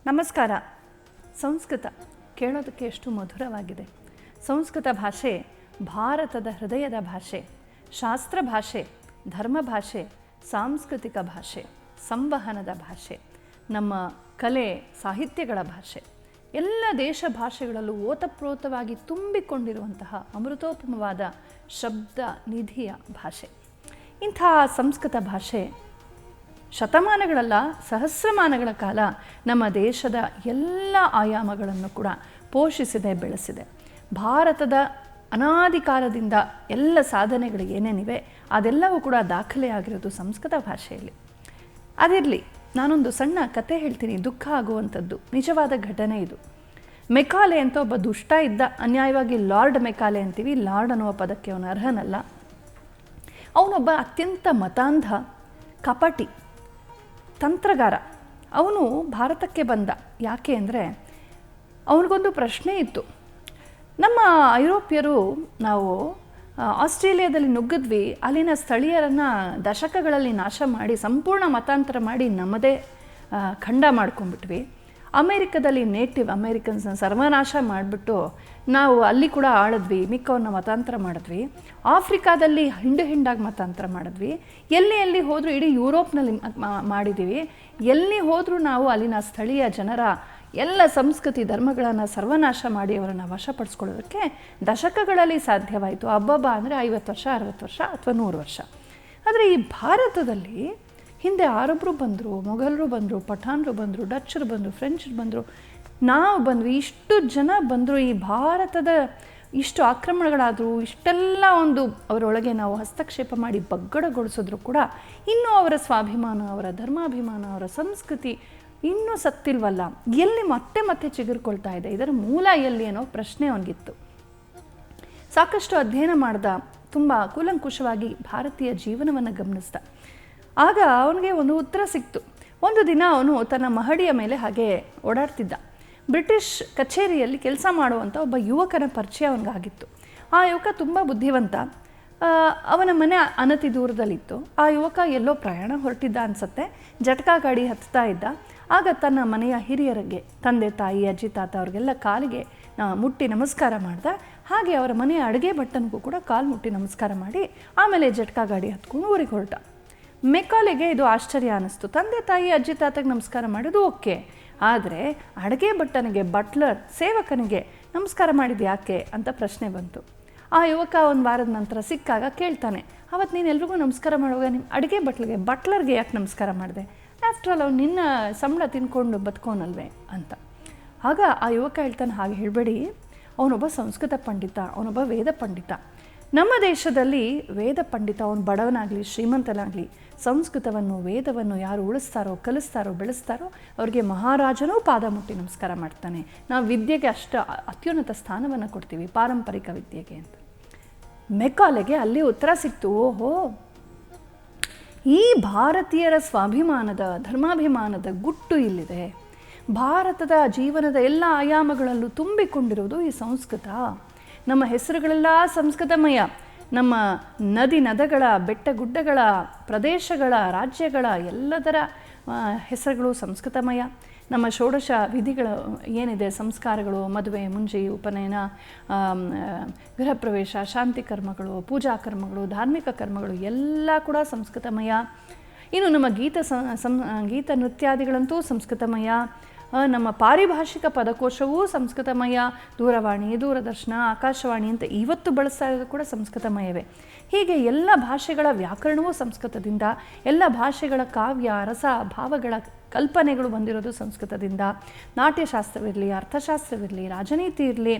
ನಮಸ್ಕಾರ. ಸಂಸ್ಕೃತ ಕೇಳೋದಕ್ಕೆ ಎಷ್ಟು ಮಧುರವಾಗಿದೆ. ಸಂಸ್ಕೃತ ಭಾಷೆ ಭಾರತದ ಹೃದಯದ ಭಾಷೆ, ಶಾಸ್ತ್ರ ಭಾಷೆ, ಧರ್ಮ ಭಾಷೆ, ಸಾಂಸ್ಕೃತಿಕ ಭಾಷೆ, ಸಂವಹನದ ಭಾಷೆ, ನಮ್ಮ ಕಲೆ ಸಾಹಿತ್ಯಗಳ ಭಾಷೆ, ಎಲ್ಲ ದೇಶ ಭಾಷೆಗಳಲ್ಲೂ ಓತಪ್ರೋತವಾಗಿ ತುಂಬಿಕೊಂಡಿರುವಂತಹ ಅಮೃತೋಪಮವಾದ ಶಬ್ದ ನಿಧಿಯ ಭಾಷೆ. ಇಂಥ ಸಂಸ್ಕೃತ ಭಾಷೆ ಶತಮಾನಗಳಲ್ಲ ಸಹಸ್ರಮಾನಗಳ ಕಾಲ ನಮ್ಮ ದೇಶದ ಎಲ್ಲ ಆಯಾಮಗಳನ್ನು ಕೂಡ ಪೋಷಿಸಿದೆ, ಬೆಳೆಸಿದೆ. ಭಾರತದ ಅನಾದಿ ಕಾಲದಿಂದ ಎಲ್ಲ ಸಾಧನೆಗಳು ಏನೇನಿವೆ ಅದೆಲ್ಲವೂ ಕೂಡ ದಾಖಲೆಯಾಗಿರೋದು ಸಂಸ್ಕೃತ ಭಾಷೆಯಲ್ಲಿ. ಅದಿರಲಿ, ನಾನೊಂದು ಸಣ್ಣ ಕತೆ ಹೇಳ್ತೀನಿ, ದುಃಖ ಆಗುವಂಥದ್ದು ನಿಜವಾದ ಘಟನೆ ಇದು. ಮೆಕಾಲೆ ಅಂತ ಒಬ್ಬ ದುಷ್ಟ ಇದ್ದ, ಅನ್ಯಾಯವಾಗಿ ಲಾರ್ಡ್ ಮೆಕಾಲೆ ಅಂತೀವಿ, ಲಾರ್ಡ್ ಅನ್ನುವ ಪದಕ್ಕೆ ಅವನು ಅರ್ಹನಲ್ಲ. ಅವನೊಬ್ಬ ಅತ್ಯಂತ ಮತಾಂಧ, ಕಪಟಿ, ತಂತ್ರಗಾರ. ಅವನು ಭಾರತಕ್ಕೆ ಬಂದ. ಯಾಕೆ ಅಂದರೆ ಅವನಿಗೊಂದು ಪ್ರಶ್ನೆ ಇತ್ತು. ನಮ್ಮ ಐರೋಪ್ಯರು ನಾವು ಆಸ್ಟ್ರೇಲಿಯಾದಲ್ಲಿ ನುಗ್ಗಿದ್ವಿ, ಅಲ್ಲಿನ ಸ್ಥಳೀಯರನ್ನು ದಶಕಗಳಲ್ಲಿ ನಾಶ ಮಾಡಿ ಸಂಪೂರ್ಣ ಮತಾಂತರ ಮಾಡಿ ನಮ್ಮದೇ ಖಂಡ ಮಾಡ್ಕೊಂಡ್ಬಿಟ್ವಿ. ಅಮೇರಿಕದಲ್ಲಿ ನೇಟಿವ್ ಅಮೇರಿಕನ್ಸ್ನ ಸರ್ವನಾಶ ಮಾಡಿಬಿಟ್ಟು ನಾವು ಅಲ್ಲಿ ಕೂಡ ಆಳಿದ್ವಿ, ಮಿಕ್ಕವ್ರನ್ನ ಮತಾಂತರ ಮಾಡಿದ್ವಿ. ಆಫ್ರಿಕಾದಲ್ಲಿ ಹಿಂಡು ಹಿಂಡಾಗಿ ಮತಾಂತರ ಮಾಡಿದ್ವಿ. ಎಲ್ಲಿ ಹೋದರೂ ಇಡೀ ಯುರೋಪ್ನಲ್ಲಿ ಮಾಡಿದ್ದೀವಿ. ಎಲ್ಲಿ ಹೋದರೂ ನಾವು ಅಲ್ಲಿನ ಸ್ಥಳೀಯ ಜನರ ಎಲ್ಲ ಸಂಸ್ಕೃತಿ ಧರ್ಮಗಳನ್ನು ಸರ್ವನಾಶ ಮಾಡಿ ಅವರನ್ನು ವಶಪಡಿಸ್ಕೊಳ್ಳೋದಕ್ಕೆ ದಶಕಗಳಲ್ಲಿ ಸಾಧ್ಯವಾಯಿತು. ಹಬ್ಬಬ್ಬ ಅಂದರೆ 50 ವರ್ಷ, 60 ವರ್ಷ ಅಥವಾ 100 ವರ್ಷ. ಆದರೆ ಈ ಭಾರತದಲ್ಲಿ ಹಿಂದೆ ಆರಬ್ರು ಬಂದರು, ಮೊಘಲರು ಬಂದರು, ಪಠಾಣರು ಬಂದರು, ಡಚ್ಚರು ಬಂದರು, ಫ್ರೆಂಚರು ಬಂದರು, ನಾವು ಬಂದ್ವಿ, ಇಷ್ಟು ಜನ ಬಂದರು. ಈ ಭಾರತದ ಇಷ್ಟು ಆಕ್ರಮಣಗಳಾದರೂ, ಇಷ್ಟೆಲ್ಲ ಒಂದು ಅವರೊಳಗೆ ನಾವು ಹಸ್ತಕ್ಷೇಪ ಮಾಡಿ ಬಗ್ಗಡಗೊಳಿಸಿದ್ರು ಕೂಡ ಇನ್ನೂ ಅವರ ಸ್ವಾಭಿಮಾನ, ಅವರ ಧರ್ಮಾಭಿಮಾನ, ಅವರ ಸಂಸ್ಕೃತಿ ಇನ್ನೂ ಸತ್ತಿಲ್ವಲ್ಲ, ಎಲ್ಲಿ ಮತ್ತೆ ಚಿಗುರ್ಕೊಳ್ತಾ ಇದೆ, ಇದರ ಮೂಲ ಎಲ್ಲಿ ಅನ್ನೋ ಪ್ರಶ್ನೆ ಅವನಿಗಿತ್ತು. ಸಾಕಷ್ಟು ಅಧ್ಯಯನ ಮಾಡ್ದ, ತುಂಬ ಕೂಲಂಕುಷವಾಗಿ ಭಾರತೀಯ ಜೀವನವನ್ನು ಗಮನಿಸ್ದ. ಆಗ ಅವನಿಗೆ ಒಂದು ಉತ್ತರ ಸಿಕ್ತು. ಒಂದು ದಿನ ಅವನು ತನ್ನ ಮಹಡಿಯ ಮೇಲೆ ಹಾಗೆ ಓಡಾಡ್ತಿದ್ದ. ಬ್ರಿಟಿಷ್ ಕಚೇರಿಯಲ್ಲಿ ಕೆಲಸ ಮಾಡುವಂಥ ಒಬ್ಬ ಯುವಕನ ಪರಿಚಯ ಅವನಿಗಾಗಿತ್ತು. ಆ ಯುವಕ ತುಂಬ ಬುದ್ಧಿವಂತ. ಅವನ ಮನೆ ಅನತಿ ದೂರದಲ್ಲಿತ್ತು. ಆ ಯುವಕ ಎಲ್ಲೋ ಪ್ರಯಾಣ ಹೊರಟಿದ್ದ ಅನಿಸುತ್ತೆ. ಜಟಕಾ ಗಾಡಿ ಹತ್ತಾ ಇದ್ದ. ಆಗ ತನ್ನ ಮನೆಯ ಹಿರಿಯರಿಗೆ, ತಂದೆ ತಾಯಿ ಅಜ್ಜಿ ತಾತ ಅವ್ರಿಗೆಲ್ಲ ಕಾಲಿಗೆ ಮುಟ್ಟಿ ನಮಸ್ಕಾರ ಮಾಡ್ದ. ಹಾಗೆ ಅವರ ಮನೆಯ ಅಡುಗೆ ಭಟ್ಟನಿಗೂ ಕೂಡ ಕಾಲು ಮುಟ್ಟಿ ನಮಸ್ಕಾರ ಮಾಡಿ ಆಮೇಲೆ ಜಟಕಾ ಗಾಡಿ ಹತ್ಕೊಂಡು ಊರಿಗೆ ಹೊರಟ. ಮೆಕಾಲೆಗೆ ಇದು ಆಶ್ಚರ್ಯ ಅನ್ನಿಸ್ತು. ತಂದೆ ತಾಯಿ ಅಜ್ಜಿ ತಾತಗೆ ನಮಸ್ಕಾರ ಮಾಡೋದು ಓಕೆ, ಆದರೆ ಅಡುಗೆ ಭಟ್ಟನಿಗೆ, ಬಟ್ಲರ್, ಸೇವಕನಿಗೆ ನಮಸ್ಕಾರ ಮಾಡಿದ್ದು ಯಾಕೆ ಅಂತ ಪ್ರಶ್ನೆ ಬಂತು. ಆ ಯುವಕ ಒಂದು ವಾರದ ನಂತರ ಸಿಕ್ಕಾಗ ಕೇಳ್ತಾನೆ, ಅವತ್ತು ನೀನು ಎಲ್ರಿಗೂ ನಮಸ್ಕಾರ ಮಾಡುವಾಗ ನಿಮ್ಮ ಅಡುಗೆ ಬಟ್ಲರ್ಗೆ ಯಾಕೆ ನಮಸ್ಕಾರ ಮಾಡಿದೆ? ಆಫ್ಟರ್ ಆಲ್ ಅವ್ನು ನಿನ್ನ ಸಂಬಳ ತಿನ್ಕೊಂಡು ಬದುಕೋನಲ್ವೇ ಅಂತ. ಆಗ ಆ ಯುವಕ ಹೇಳ್ತಾನೆ, ಹಾಗೆ ಹೇಳಬೇಡಿ, ಅವನೊಬ್ಬ ಸಂಸ್ಕೃತ ಪಂಡಿತ, ಅವನೊಬ್ಬ ವೇದ ಪಂಡಿತ. ನಮ್ಮ ದೇಶದಲ್ಲಿ ವೇದ ಪಂಡಿತ, ಅವನು ಬಡವನಾಗಲಿ ಶ್ರೀಮಂತನಾಗಲಿ, ಸಂಸ್ಕೃತವನ್ನು ವೇದವನ್ನು ಯಾರು ಉಳಿಸ್ತಾರೋ, ಕಲಿಸ್ತಾರೋ, ಬೆಳೆಸ್ತಾರೋ ಅವ್ರಿಗೆ ಮಹಾರಾಜನೂ ಪಾದ ಮುಟ್ಟಿ ನಮಸ್ಕಾರ ಮಾಡ್ತಾನೆ. ನಾವು ವಿದ್ಯೆಗೆ ಅಷ್ಟು ಅತ್ಯುನ್ನತ ಸ್ಥಾನವನ್ನು ಕೊಡ್ತೀವಿ, ಪಾರಂಪರಿಕ ವಿದ್ಯೆಗೆ ಅಂತ. ಮೆಕಾಲೆಗೆ ಅಲ್ಲಿ ಉತ್ತರ ಸಿಕ್ತು. ಓಹೋ, ಈ ಭಾರತೀಯರ ಸ್ವಾಭಿಮಾನದ, ಧರ್ಮಾಭಿಮಾನದ ಗುಟ್ಟು ಇಲ್ಲಿದೆ. ಭಾರತದ ಜೀವನದ ಎಲ್ಲ ಆಯಾಮಗಳಲ್ಲೂ ತುಂಬಿಕೊಂಡಿರುವುದು ಈ ಸಂಸ್ಕೃತ. ನಮ್ಮ ಹೆಸರುಗಳೆಲ್ಲ ಸಂಸ್ಕೃತಮಯ. ನಮ್ಮ ನದಿ ನದಗಳ, ಬೆಟ್ಟ ಗುಡ್ಡಗಳ, ಪ್ರದೇಶಗಳ, ರಾಜ್ಯಗಳ ಎಲ್ಲದರ ಹೆಸರುಗಳು ಸಂಸ್ಕೃತಮಯ. ನಮ್ಮ ಷೋಡಶ ವಿಧಿಗಳು ಏನಿದೆ, ಸಂಸ್ಕಾರಗಳು, ಮದುವೆ, ಮುಂಜಿ, ಉಪನಯನ, ಗೃಹ ಪ್ರವೇಶ, ಶಾಂತಿ ಕರ್ಮಗಳು, ಪೂಜಾ ಕರ್ಮಗಳು, ಧಾರ್ಮಿಕ ಕರ್ಮಗಳು ಎಲ್ಲ ಕೂಡ ಸಂಸ್ಕೃತಮಯ. ಇನ್ನು ನಮ್ಮ ಗೀತ ನೃತ್ಯಾದಿಗಳಂತೂ ಸಂಸ್ಕೃತಮಯ. ನಮ್ಮ ಪಾರಿಭಾಷಿಕ ಪದಕೋಶವೂ ಸಂಸ್ಕೃತಮಯ. ದೂರವಾಣಿ, ದೂರದರ್ಶನ, ಆಕಾಶವಾಣಿ ಅಂತ ಇವತ್ತು ಬಳಸ್ತಾ ಇರೋದು ಕೂಡ ಸಂಸ್ಕೃತಮಯವೇ. ಹೀಗೆ ಎಲ್ಲ ಭಾಷೆಗಳ ವ್ಯಾಕರಣವೂ ಸಂಸ್ಕೃತದಿಂದ, ಎಲ್ಲ ಭಾಷೆಗಳ ಕಾವ್ಯ, ರಸ, ಭಾವಗಳ ಕಲ್ಪನೆಗಳು ಬಂದಿರೋದು ಸಂಸ್ಕೃತದಿಂದ. ನಾಟ್ಯಶಾಸ್ತ್ರವಿರಲಿ, ಅರ್ಥಶಾಸ್ತ್ರವಿರಲಿ, ರಾಜನೀತಿ ಇರಲಿ,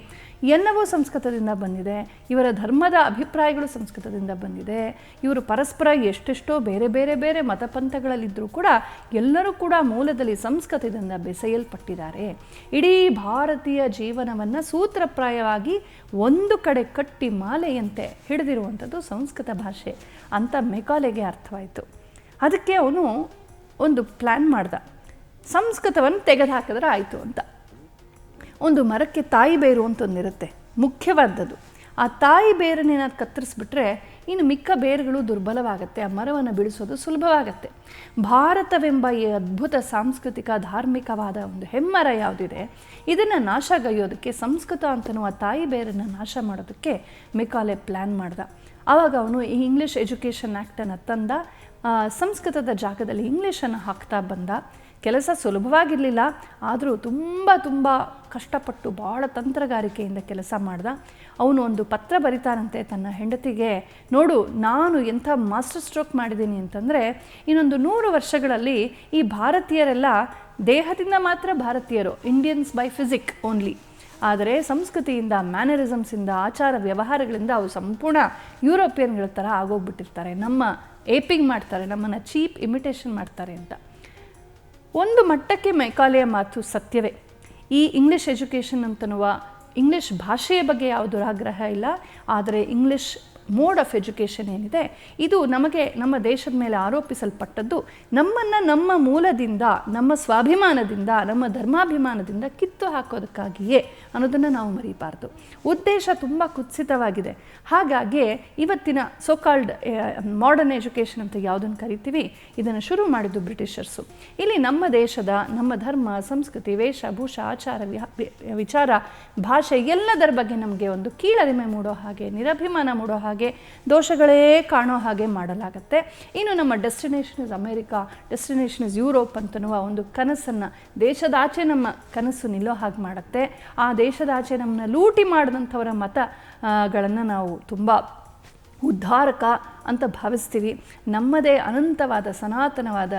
ಎಲ್ಲವೂ ಸಂಸ್ಕೃತದಿಂದ ಬಂದಿದೆ. ಇವರ ಧರ್ಮದ ಅಭಿಪ್ರಾಯಗಳು ಸಂಸ್ಕೃತದಿಂದ ಬಂದಿದೆ. ಇವರು ಪರಸ್ಪರ ಎಷ್ಟೆಷ್ಟೋ ಬೇರೆ ಬೇರೆ ಬೇರೆ ಮತಪಂಥಗಳಲ್ಲಿದ್ದರೂ ಕೂಡ ಎಲ್ಲರೂ ಕೂಡ ಮೂಲದಲ್ಲಿ ಸಂಸ್ಕೃತದಿಂದ ಬೆಸೆಯಲ್ಪಟ್ಟಿದ್ದಾರೆ. ಇಡೀ ಭಾರತೀಯ ಜೀವನವನ್ನು ಸೂತ್ರಪ್ರಾಯವಾಗಿ ಒಂದು ಕಡೆ ಕಟ್ಟಿ ಮಾಲೆಯಂತೆ ಹಿಡಿದಿರುವಂಥದ್ದು ಸಂಸ್ಕೃತ ಭಾಷೆ ಅಂತ ಮೆಕಾಲೆಗೆ ಅರ್ಥವಾಯಿತು. ಅದಕ್ಕೆ ಅವನು ಒಂದು ಪ್ಲ್ಯಾನ್ ಮಾಡ್ದ. ಸಂಸ್ಕೃತವನ್ನು ತೆಗೆದುಹಾಕಿದ್ರೆ ಆಯಿತು ಅಂತ. ಒಂದು ಮರಕ್ಕೆ ತಾಯಿ ಬೇರು ಅಂತ ಒಂದಿರುತ್ತೆ, ಮುಖ್ಯವಾದದ್ದು. ಆ ತಾಯಿ ಬೇರನ್ನು ಏನಾದ್ರು ಕತ್ತರಿಸ್ಬಿಟ್ರೆ ಇನ್ನು ಮಿಕ್ಕ ಬೇರುಗಳು ದುರ್ಬಲವಾಗುತ್ತೆ, ಆ ಮರವನ್ನು ಬಿಡಿಸೋದು ಸುಲಭವಾಗುತ್ತೆ. ಭಾರತವೆಂಬ ಈ ಅದ್ಭುತ ಸಾಂಸ್ಕೃತಿಕ ಧಾರ್ಮಿಕವಾದ ಒಂದು ಹೆಮ್ಮರ ಯಾವುದಿದೆ, ಇದನ್ನು ನಾಶಗೈಯೋದಕ್ಕೆ, ಸಂಸ್ಕೃತ ಅಂತನ್ನುವ ತಾಯಿ ಬೇರನ್ನು ನಾಶ ಮಾಡೋದಕ್ಕೆ ಮೆಕಾಲೆ ಪ್ಲ್ಯಾನ್ ಮಾಡ್ದ. ಆವಾಗ ಅವನು ಈ ಇಂಗ್ಲೀಷ್ ಎಜುಕೇಷನ್ ಆ್ಯಕ್ಟನ್ನು ತಂದ, ಸಂಸ್ಕೃತದ ಜಾಗದಲ್ಲಿ ಇಂಗ್ಲೀಷನ್ನು ಹಾಕ್ತಾ ಬಂದ. ಕೆಲಸ ಸುಲಭವಾಗಿರಲಿಲ್ಲ, ಆದರೂ ತುಂಬ ಕಷ್ಟಪಟ್ಟು ಭಾಳ ತಂತ್ರಗಾರಿಕೆಯಿಂದ ಕೆಲಸ ಮಾಡ್ದ. ಅವನು ಒಂದು ಪತ್ರ ಬರಿತಾನಂತೆ ತನ್ನ ಹೆಂಡತಿಗೆ, ನೋಡು ನಾನು ಎಂಥ ಮಾಸ್ಟರ್ ಸ್ಟ್ರೋಕ್ ಮಾಡಿದ್ದೀನಿ ಅಂತಂದರೆ, ಇನ್ನೊಂದು 100 ವರ್ಷಗಳಲ್ಲಿ ಈ ಭಾರತೀಯರೆಲ್ಲ ದೇಹದಿಂದ ಮಾತ್ರ ಭಾರತೀಯರು, ಇಂಡಿಯನ್ಸ್ ಬೈ ಫಿಸಿಕ್ ಓನ್ಲಿ, ಆದರೆ ಸಂಸ್ಕೃತಿಯಿಂದ, ಮ್ಯಾನರಿಸಮ್ಸಿಂದ, ಆಚಾರ ವ್ಯವಹಾರಗಳಿಂದ ಅವು ಸಂಪೂರ್ಣ ಯುರೋಪಿಯನ್ಗಳ ಥರ ಆಗೋಗ್ಬಿಟ್ಟಿರ್ತಾರೆ, ನಮ್ಮ ಏಪಿಂಗ್ ಮಾಡ್ತಾರೆ, ನಮ್ಮನ್ನು ಚೀಪ್ ಇಮಿಟೇಷನ್ ಮಾಡ್ತಾರೆ ಅಂತ. ಒಂದು ಮಟ್ಟಕ್ಕೆ ಮೆಕಾಲೆಯ ಮಾತು ಸತ್ಯವೇ. ಈ ಇಂಗ್ಲೀಷ್ ಎಜುಕೇಷನ್ ಅಂತನ್ನುವ ಇಂಗ್ಲೀಷ್ ಭಾಷೆಯ ಬಗ್ಗೆ ಯಾವುದೂ ಆಗ್ರಹ ಇಲ್ಲ, ಆದರೆ ಇಂಗ್ಲೀಷ್ ಮೋಡ್ ಆಫ್ ಎಜುಕೇಷನ್ ಏನಿದೆ ಇದು ನಮಗೆ ನಮ್ಮ ದೇಶದ ಮೇಲೆ ಆರೋಪಿಸಲ್ಪಟ್ಟದ್ದು ನಮ್ಮನ್ನು ನಮ್ಮ ಮೂಲದಿಂದ, ನಮ್ಮ ಸ್ವಾಭಿಮಾನದಿಂದ, ನಮ್ಮ ಧರ್ಮಾಭಿಮಾನದಿಂದ ಕಿತ್ತು ಹಾಕೋದಕ್ಕಾಗಿಯೇ ಅನ್ನೋದನ್ನು ನಾವು ಮರೀಬಾರ್ದು. ಉದ್ದೇಶ ತುಂಬ ಕುತ್ಸಿತವಾಗಿದೆ. ಹಾಗಾಗಿ ಇವತ್ತಿನ ಸೋಕಾಲ್ಡ್ ಮಾಡರ್ನ್ ಎಜುಕೇಷನ್ ಅಂತ ಯಾವುದನ್ನು ಕರಿತೀವಿ, ಇದನ್ನು ಶುರು ಮಾಡಿದ್ದು ಬ್ರಿಟಿಷರ್ಸು. ಇಲ್ಲಿ ನಮ್ಮ ದೇಶದ, ನಮ್ಮ ಧರ್ಮ, ಸಂಸ್ಕೃತಿ, ವೇಷಭೂಷ, ಆಚಾರ ವಿಚಾರ, ಭಾಷೆ ಎಲ್ಲದರ ಬಗ್ಗೆ ನಮಗೆ ಒಂದು ಕೀಳರಿಮೆ ಮೂಡೋ ಹಾಗೆ, ನಿರಭಿಮಾನ ಮೂಡೋ ಹಾಗೆ, ದೋಷಗಳೇ ಕಾಣೋ ಹಾಗೆ ಮಾಡಲಾಗತ್ತೆ. ಇನ್ನು ನಮ್ಮ destination is America, destination is Europe ಅಂತನ್ನುವ ಒಂದು ಕನಸನ್ನು, ದೇಶದಾಚೆ ನಮ್ಮ ಕನಸು ನಿಲ್ಲೋ ಹಾಗೆ ಮಾಡುತ್ತೆ. ಆ ದೇಶದಾಚೆ ನಮ್ಮನ್ನ ಲೂಟಿ ಮಾಡಿದಂಥವರ ಮತಗಳನ್ನು ನಾವು ತುಂಬ ಉದ್ಧಾರಕ ಅಂತ ಭಾವಿಸ್ತೀವಿ. ನಮ್ಮದೇ ಅನಂತವಾದ ಸನಾತನವಾದ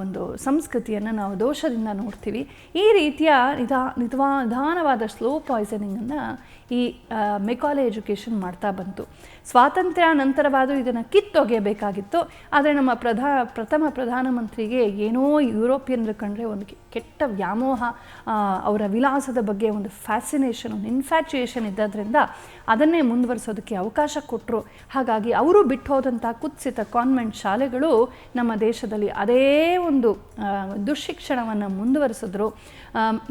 ಒಂದು ಸಂಸ್ಕೃತಿಯನ್ನು ನಾವು ದೋಷದಿಂದ ನೋಡ್ತೀವಿ. ಈ ರೀತಿಯ ನಿಧಾನವಾದ ಸ್ಲೋ ಪಾಯ್ಸನಿಂಗನ್ನು ಈ ಮೆಕಾಲೆ ಎಜುಕೇಷನ್ ಮಾಡ್ತಾ ಬಂತು. ಸ್ವಾತಂತ್ರ್ಯ ನಂತರವಾದರೂ ಇದನ್ನು ಕಿತ್ತೊಗೆಯಬೇಕಾಗಿತ್ತು. ಆದರೆ ನಮ್ಮ ಪ್ರಥಮ ಪ್ರಧಾನಮಂತ್ರಿಗೆ ಏನೋ ಯುರೋಪಿಯನ್ರು ಕಂಡ್ರೆ ಒಂದು ಕೆಟ್ಟ ವ್ಯಾಮೋಹ, ಅವರ ವಿಲಾಸದ ಬಗ್ಗೆ ಒಂದು ಫ್ಯಾಸಿನೇಷನ್, ಒಂದು ಇನ್ಫ್ಯಾಚುಯೇಷನ್ ಇದ್ದದ್ರಿಂದ ಅದನ್ನೇ ಮುಂದುವರಿಸೋದಕ್ಕೆ ಅವಕಾಶ ಕೊಟ್ಟರು. ಹಾಗಾಗಿ ಅವರು ಬಿಟ್ಟು ಹೋದಂಥ ಕುತ್ಸಿತ ಕಾನ್ವೆಂಟ್ ಶಾಲೆಗಳು ನಮ್ಮ ದೇಶದಲ್ಲಿ ಅದೇ ಒಂದು ದುಶ್ಶಿಕ್ಷಣವನ್ನು ಮುಂದುವರಿಸಿದ್ರು.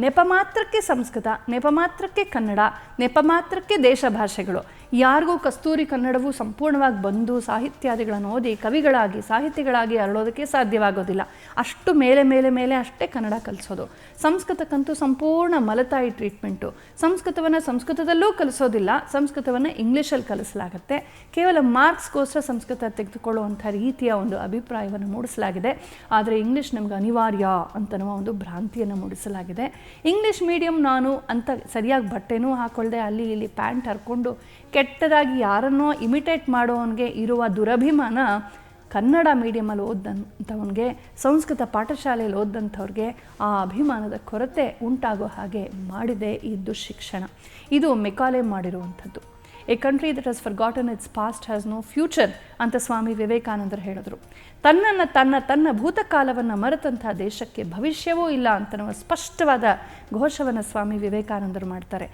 ನೆಪ ಮಾತ್ರಕ್ಕೆ ಸಂಸ್ಕೃತ, ನೆಪ ಮಾತ್ರಕ್ಕೆ ಕನ್ನಡ, ನೆಪ ಮಾತ್ರಕ್ಕೆ ದೇಶ ಭಾಷೆಗಳು. ಯಾರಿಗೂ ಕಸ್ತೂರಿ ಕನ್ನಡವು ಸಂಪೂರ್ಣವಾಗಿ ಬಂದು ಸಾಹಿತ್ಯಾದಿಗಳನ್ನು ಓದಿ ಕವಿಗಳಾಗಿ, ಸಾಹಿತಿಗಳಾಗಿ ಅರಳೋದಕ್ಕೆ ಸಾಧ್ಯವಾಗೋದಿಲ್ಲ. ಅಷ್ಟು ಮೇಲೆ ಮೇಲೆ ಮೇಲೆ ಅಷ್ಟೇ ಕನ್ನಡ ಕಲಿಸೋದು. ಸಂಸ್ಕೃತಕ್ಕಂತೂ ಸಂಪೂರ್ಣ ಮಲತಾಯಿ ಟ್ರೀಟ್ಮೆಂಟು. ಸಂಸ್ಕೃತವನ್ನು ಸಂಸ್ಕೃತದಲ್ಲೂ ಕಲಿಸೋದಿಲ್ಲ, ಸಂಸ್ಕೃತವನ್ನು ಇಂಗ್ಲೀಷಲ್ಲಿ ಕಲಿಸಲಾಗುತ್ತೆ. ಕೇವಲ ಮಾರ್ಕ್ಸ್ಗೋಸ್ಕರ ಸಂಸ್ಕೃತ ತೆಗೆದುಕೊಳ್ಳುವಂಥ ರೀತಿಯ ಒಂದು ಅಭಿಪ್ರಾಯವನ್ನು ಮೂಡಿಸಲಾಗಿದೆ. ಆದರೆ ಇಂಗ್ಲೀಷ್ ನಮ್ಗೆ ಅನಿವಾರ್ಯ ಅಂತನ್ನುವ ಒಂದು ಭ್ರಾಂತಿಯನ್ನು ಮೂಡಿಸಲಾಗಿದೆ. ಇಂಗ್ಲೀಷ್ ಮೀಡಿಯಂ ನಾನು ಅಂತ ಸರಿಯಾಗಿ ಬಟ್ಟೆನೂ ಹಾಕ್ಕೊಳ್ದೆ ಅಲ್ಲಿ ಇಲ್ಲಿ ಪ್ಯಾಂಟ್ ಹರ್ಕೊಂಡು ಕೆಟ್ಟದಾಗಿ ಯಾರನ್ನೋ ಇಮಿಟೇಟ್ ಮಾಡೋವನಿಗೆ ಇರುವ ದುರಭಿಮಾನ ಕನ್ನಡ ಮೀಡಿಯಮಲ್ಲಿ ಓದಂಥವನಿಗೆ, ಸಂಸ್ಕೃತ ಪಾಠಶಾಲೆಯಲ್ಲಿ ಓದಂಥವ್ರಿಗೆ ಆ ಅಭಿಮಾನದ ಕೊರತೆ ಉಂಟಾಗೋ ಹಾಗೆ ಮಾಡಿದೆ ಈ ದುಶ್ಶಿಕ್ಷಣ. ಇದು ಮೆಕಾಲೆ ಮಾಡಿರುವಂಥದ್ದು. A country that has forgotten its past has no future ಅಂತ ಸ್ವಾಮಿ ವಿವೇಕಾನಂದರು ಹೇಳಿದರು. ತನ್ನ ಭೂತಕಾಲವನ್ನು ಮರೆತಂಥ ದೇಶಕ್ಕೆ ಭವಿಷ್ಯವೂ ಇಲ್ಲ ಅಂತನ್ನುವ ಸ್ಪಷ್ಟವಾದ ಘೋಷವನ್ನು ಸ್ವಾಮಿ ವಿವೇಕಾನಂದರು ಮಾಡ್ತಾರೆ.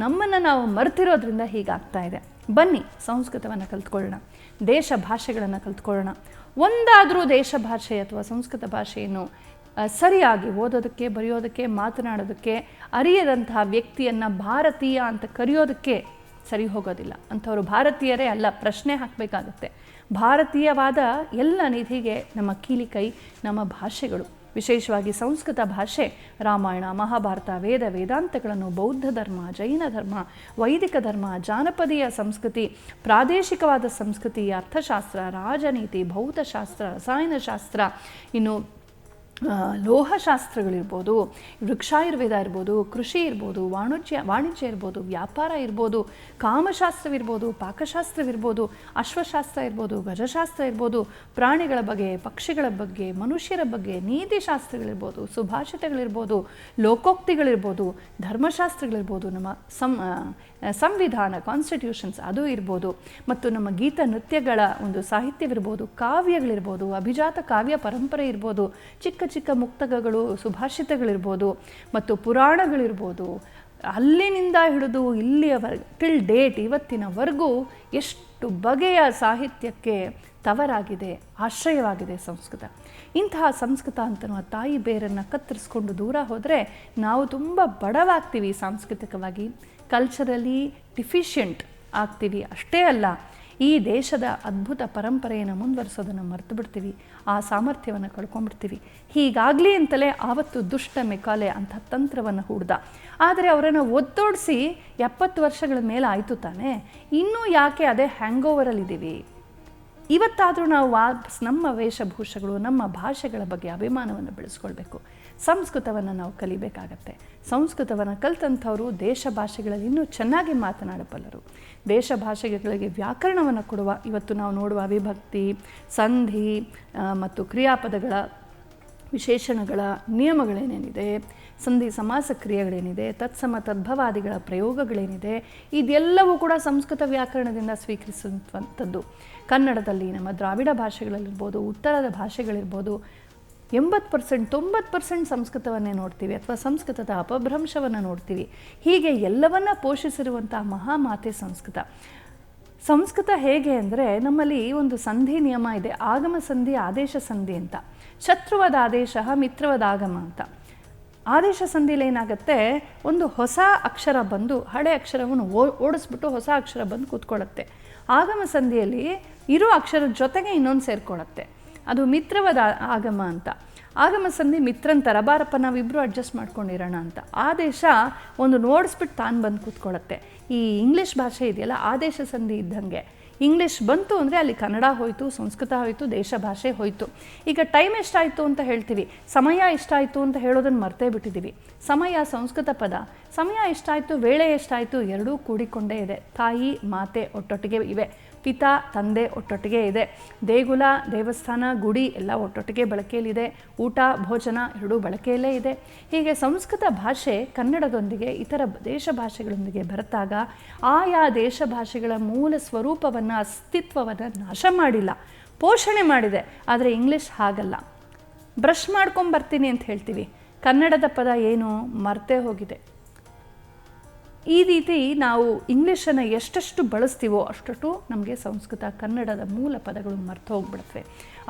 ನಮ್ಮನ್ನು ನಾವು ಮರೆತಿರೋದ್ರಿಂದ ಹೀಗಾಗ್ತಾ ಇದೆ. ಬನ್ನಿ ಸಂಸ್ಕೃತವನ್ನು ಕಲ್ತ್ಕೊಳ್ಳೋಣ, ದೇಶ ಭಾಷೆಗಳನ್ನು ಕಲ್ತ್ಕೊಳ್ಳೋಣ. ಒಂದಾದರೂ ದೇಶ ಭಾಷೆ ಅಥವಾ ಸಂಸ್ಕೃತ ಭಾಷೆಯನ್ನು ಸರಿಯಾಗಿ ಓದೋದಕ್ಕೆ, ಬರೆಯೋದಕ್ಕೆ, ಮಾತನಾಡೋದಕ್ಕೆ ಅರಿಯದಂತಹ ವ್ಯಕ್ತಿಯನ್ನು ಭಾರತೀಯ ಅಂತ ಕರೆಯೋದಕ್ಕೆ ಸರಿ ಹೋಗೋದಿಲ್ಲ. ಅಂಥವರು ಭಾರತೀಯರೇ ಅಲ್ಲ, ಪ್ರಶ್ನೆ ಹಾಕಬೇಕಾಗತ್ತೆ. ಭಾರತೀಯವಾದ ಎಲ್ಲ ನಿಧಿಗೆ ನಮ್ಮ ಕೀಲಿಕೈ ನಮ್ಮ ಭಾಷೆಗಳು, ವಿಶೇಷವಾಗಿ ಸಂಸ್ಕೃತ ಭಾಷೆ ರಾಮಾಯಣ, ಮಹಾಭಾರತ, ವೇದಾಂತಗಳನ್ನು, ಬೌದ್ಧ ಧರ್ಮ, ಜೈನ ಧರ್ಮ, ವೈದಿಕ ಧರ್ಮ, ಜಾನಪದೀಯ ಸಂಸ್ಕೃತಿ, ಪ್ರಾದೇಶಿಕವಾದ ಸಂಸ್ಕೃತಿ, ಅರ್ಥಶಾಸ್ತ್ರ, ರಾಜನೀತಿ, ಭೌತಶಾಸ್ತ್ರ, ರಸಾಯನಶಾಸ್ತ್ರ, ಇನ್ನು ಲೋಹಶಾಸ್ತ್ರಗಳಿರ್ಬೋದು, ವೃಕ್ಷಾಯುರ್ವೇದ ಇರ್ಬೋದು, ಕೃಷಿ ಇರ್ಬೋದು, ವಾಣಿಜ್ಯ ಇರ್ಬೋದು, ವ್ಯಾಪಾರ ಇರ್ಬೋದು, ಕಾಮಶಾಸ್ತ್ರವಿರ್ಬೋದು, ಪಾಕಶಾಸ್ತ್ರವಿರ್ಬೋದು, ಅಶ್ವಶಾಸ್ತ್ರ ಇರ್ಬೋದು, ಗಜಶಾಸ್ತ್ರ ಇರ್ಬೋದು, ಪ್ರಾಣಿಗಳ ಬಗ್ಗೆ, ಪಕ್ಷಿಗಳ ಬಗ್ಗೆ, ಮನುಷ್ಯರ ಬಗ್ಗೆ, ನೀತಿಶಾಸ್ತ್ರಗಳಿರ್ಬೋದು, ಸುಭಾಷಿತಗಳಿರ್ಬೋದು, ಲೋಕೋಕ್ತಿಗಳಿರ್ಬೋದು, ಧರ್ಮಶಾಸ್ತ್ರಗಳಿರ್ಬೋದು, ನಮ್ಮ ಸಂವಿಧಾನ ಕಾನ್ಸ್ಟಿಟ್ಯೂಷನ್ಸ್ ಅದು ಇರ್ಬೋದು, ಮತ್ತು ನಮ್ಮ ಗೀತ ನೃತ್ಯಗಳ ಒಂದು ಸಾಹಿತ್ಯವಿರ್ಬೋದು, ಕಾವ್ಯಗಳಿರ್ಬೋದು, ಅಭಿಜಾತ ಕಾವ್ಯ ಪರಂಪರೆ ಇರ್ಬೋದು, ಚಿಕ್ಕ ಚಿಕ್ಕ ಮುಕ್ತಕಗಳು, ಸುಭಾಷಿತಗಳಿರ್ಬೋದು, ಮತ್ತು ಪುರಾಣಗಳಿರ್ಬೋದು, ಅಲ್ಲಿನಿಂದ ಹಿಡಿದು ಇಲ್ಲಿಯವರೆಗೆ ಟಿಲ್ ಡೇಟ್ ಇವತ್ತಿನವರೆಗೂ ಎಷ್ಟು ಬಗೆಯ ಸಾಹಿತ್ಯಕ್ಕೆ ತವರಾಗಿದೆ, ಆಶ್ರಯವಾಗಿದೆ ಸಂಸ್ಕೃತ. ಇಂತಹ ಸಂಸ್ಕೃತ ಅಂತನ್ನುವ ತಾಯಿ ಬೇರನ್ನು ಕತ್ತರಿಸ್ಕೊಂಡು ದೂರ ಹೋದರೆ ನಾವು ತುಂಬ ಬಡವಾಗ್ತೀವಿ ಸಾಂಸ್ಕೃತಿಕವಾಗಿ, ಕಲ್ಚರಲಿ ಡಿಫಿಷಿಯಂಟ್ ಆಗ್ತೀವಿ. ಅಷ್ಟೇ ಅಲ್ಲ, ಈ ದೇಶದ ಅದ್ಭುತ ಪರಂಪರೆಯನ್ನು ಮುಂದುವರಿಸೋದನ್ನು ಮರೆತು ಬಿಡ್ತೀವಿ, ಆ ಸಾಮರ್ಥ್ಯವನ್ನು ಕಳ್ಕೊಂಡ್ಬಿಡ್ತೀವಿ. ಹೀಗಾಗಲಿ ಅಂತಲೇ ಆವತ್ತು ದುಷ್ಟ ಮೆಕಾಲೆ ಅಂಥ ತಂತ್ರವನ್ನು ಹೂಡ್ದ. ಆದರೆ ಅವರನ್ನು ಒತ್ತೋಡಿಸಿ 70 ವರ್ಷಗಳ ಮೇಲೆ ಆಯಿತು ತಾನೇ, ಇನ್ನೂ ಯಾಕೆ ಅದೇ ಹ್ಯಾಂಗೋವರಲ್ಲಿದ್ದೀವಿ? ಇವತ್ತಾದರೂ ನಾವು ವಾಪಸ್ ನಮ್ಮ ವೇಷಭೂಷೆಗಳು, ನಮ್ಮ ಭಾಷೆಗಳ ಬಗ್ಗೆ ಅಭಿಮಾನವನ್ನು ಬೆಳೆಸ್ಕೊಳ್ಬೇಕು. ಸಂಸ್ಕೃತವನ್ನು ನಾವು ಕಲಿಬೇಕಾಗತ್ತೆ. ಸಂಸ್ಕೃತವನ್ನು ಕಲಿತಂಥವರು ದೇಶ ಭಾಷೆಗಳಲ್ಲಿ ಇನ್ನೂ ಚೆನ್ನಾಗಿ ಮಾತನಾಡಬಲ್ಲರು. ದೇಶ ಭಾಷೆಗಳಿಗೆ ವ್ಯಾಕರಣವನ್ನು ಕೊಡುವ, ಇವತ್ತು ನಾವು ನೋಡುವ ವಿಭಕ್ತಿ, ಸಂಧಿ ಮತ್ತು ಕ್ರಿಯಾಪದಗಳ ವಿಶೇಷಣಗಳ ನಿಯಮಗಳೇನೇನಿದೆ, ಸಂಧಿ ಸಮಾಸ ಕ್ರಿಯೆಗಳೇನಿದೆ, ತತ್ಸಮ ತದ್ಭವಾದಿಗಳ ಪ್ರಯೋಗಗಳೇನಿದೆ, ಇದೆಲ್ಲವೂ ಕೂಡ ಸಂಸ್ಕೃತ ವ್ಯಾಕರಣದಿಂದ ಸ್ವೀಕರಿಸುವಂಥದ್ದು. ಕನ್ನಡದಲ್ಲಿ, ನಮ್ಮ ದ್ರಾವಿಡ ಭಾಷೆಗಳಲ್ಲಿರ್ಬೋದು, ಉತ್ತರದ ಭಾಷೆಗಳಿರ್ಬೋದು, 80% 90% ಸಂಸ್ಕೃತವನ್ನೇ ನೋಡ್ತೀವಿ, ಅಥವಾ ಸಂಸ್ಕೃತದ ಅಪಭ್ರಂಶವನ್ನು ನೋಡ್ತೀವಿ. ಹೀಗೆ ಎಲ್ಲವನ್ನ ಪೋಷಿಸಿರುವಂಥ ಮಹಾಮಾತೆ ಸಂಸ್ಕೃತ. ಸಂಸ್ಕೃತ ಹೇಗೆ ಅಂದರೆ, ನಮ್ಮಲ್ಲಿ ಒಂದು ಸಂಧಿ ನಿಯಮ ಇದೆ, ಆಗಮ ಸಂಧಿ, ಆದೇಶ ಸಂಧಿ ಅಂತ. ಶತ್ರುವದ ಆದೇಶ, ಮಿತ್ರವದ ಆಗಮ ಅಂತ. ಆದೇಶ ಸಂಧಿಲಿ ಏನಾಗುತ್ತೆ, ಒಂದು ಹೊಸ ಅಕ್ಷರ ಬಂದು ಹಳೆ ಅಕ್ಷರವನ್ನು ಓಡಿಸ್ಬಿಟ್ಟು ಹೊಸ ಅಕ್ಷರ ಬಂದು ಕೂತ್ಕೊಳ್ಳುತ್ತೆ. ಆಗಮ ಸಂಧಿಯಲ್ಲಿ ಇರೋ ಅಕ್ಷರದ ಜೊತೆಗೆ ಇನ್ನೊಂದು ಸೇರ್ಕೊಳ್ಳುತ್ತೆ, ಅದು ಮಿತ್ರವದ ಆಗಮ ಅಂತ. ಆಗಮ ಸಂಧಿ ಮಿತ್ರಂತರ, ಬಾರಪ್ಪ ನಾವಿಬ್ಬರು ಅಡ್ಜಸ್ಟ್ ಮಾಡ್ಕೊಂಡಿರೋಣ ಅಂತ. ಆದೇಶ ಒಂದು ನೋಡಿಸ್ಬಿಟ್ಟು ತಾನು ಬಂದು ಕೂತ್ಕೊಳ್ಳುತ್ತೆ. ಈ ಇಂಗ್ಲೀಷ್ ಭಾಷೆ ಇದೆಯಲ್ಲ, ಆದೇಶ ಸಂಧಿ ಇದ್ದಂಗೆ. ಇಂಗ್ಲೀಷ್ ಬಂತು ಅಂದರೆ ಅಲ್ಲಿ ಕನ್ನಡ ಹೋಯಿತು, ಸಂಸ್ಕೃತ ಹೋಯಿತು, ದೇಶ ಭಾಷೆ ಹೋಯಿತು. ಈಗ ಟೈಮ್ ಎಷ್ಟಾಯಿತು ಅಂತ ಹೇಳ್ತೀವಿ, ಸಮಯ ಎಷ್ಟಾಯಿತು ಅಂತ ಹೇಳೋದನ್ನು ಮರ್ತೇ ಬಿಟ್ಟಿದ್ದೀವಿ. ಸಮಯ ಸಂಸ್ಕೃತ ಪದ. ಸಮಯ ಎಷ್ಟಾಯಿತು, ವೇಳೆ ಎಷ್ಟಾಯಿತು, ಎರಡೂ ಕೂಡಿಕೊಂಡೇ ಇದೆ. ತಾಯಿ ಮಾತೆ ಒಟ್ಟೊಟ್ಟಿಗೆ ಇವೆ, ಪಿತಾ ತಂದೆ ಒಟ್ಟೊಟ್ಟಿಗೆ ಇದೆ, ದೇಗುಲ ದೇವಸ್ಥಾನ ಗುಡಿ ಎಲ್ಲ ಒಟ್ಟೊಟ್ಟಿಗೆ ಬಳಕೆಯಲ್ಲಿದೆ, ಊಟ ಭೋಜನ ಎರಡೂ ಬಳಕೆಯಲ್ಲೇ ಇದೆ. ಹೀಗೆ ಸಂಸ್ಕೃತ ಭಾಷೆ ಕನ್ನಡದೊಂದಿಗೆ ಇತರ ದೇಶ ಭಾಷೆಗಳೊಂದಿಗೆ ಬೆರೆತಾಗ ಆಯಾ ದೇಶ ಭಾಷೆಗಳ ಮೂಲ ಸ್ವರೂಪವನ್ನು, ಅಸ್ತಿತ್ವವನ್ನು ನಾಶ ಮಾಡಿಲ್ಲ, ಪೋಷಣೆ ಮಾಡಿದೆ. ಆದರೆ ಇಂಗ್ಲೀಷ್ ಹಾಗಲ್ಲ. ಬ್ರಷ್ ಮಾಡ್ಕೊಂಬರ್ತೀನಿ ಅಂತ ಹೇಳ್ತೀವಿ, ಕನ್ನಡದ ಪದ ಏನು ಮರ್ತೇ ಹೋಗಿದೆ. ಈ ರೀತಿ ನಾವು ಇಂಗ್ಲೀಷನ್ನು ಎಷ್ಟೆಷ್ಟು ಬಳಸ್ತೀವೋ ಅಷ್ಟಷ್ಟು ನಮಗೆ ಸಂಸ್ಕೃತ ಕನ್ನಡದ ಮೂಲ ಪದಗಳು ಮರ್ತು ಹೋಗ್ಬಿಡುತ್ತವೆ.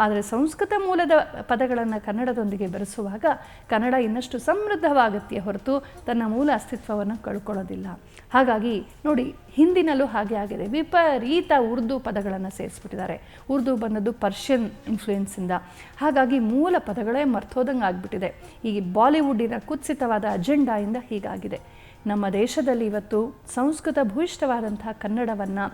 ಆದರೆ ಸಂಸ್ಕೃತ ಮೂಲದ ಪದಗಳನ್ನು ಕನ್ನಡದೊಂದಿಗೆ ಬೆರೆಸುವಾಗ ಕನ್ನಡ ಇನ್ನಷ್ಟು ಸಮೃದ್ಧವಾಗುತ್ತೆ ಹೊರತು ತನ್ನ ಮೂಲ ಅಸ್ತಿತ್ವವನ್ನು ಕಳ್ಕೊಳ್ಳೋದಿಲ್ಲ. ಹಾಗಾಗಿ ನೋಡಿ, ಹಿಂದಿನಲ್ಲೂ ಹಾಗೆ ಆಗಿದೆ. ವಿಪರೀತ ಉರ್ದು ಪದಗಳನ್ನು ಸೇರಿಸ್ಬಿಟ್ಟಿದ್ದಾರೆ. ಉರ್ದು ಬಂದದ್ದು ಪರ್ಷಿಯನ್ ಇನ್ಫ್ಲೂಯೆನ್ಸಿಂದ. ಹಾಗಾಗಿ ಮೂಲ ಪದಗಳೇ ಮರ್ತೋದಂಗೆ ಆಗಿಬಿಟ್ಟಿದೆ. ಈ ಬಾಲಿವುಡ್ಡಿನ ಕುತ್ಸಿತವಾದ ಅಜೆಂಡಾಯಿಂದ ಹೀಗಾಗಿದೆ. ನಮ್ಮ ದೇಶದಲ್ಲಿ ಇವತ್ತು ಸಂಸ್ಕೃತ ಭೂಯಿಷ್ಠವಾದಂಥ ಕನ್ನಡವನ್ನು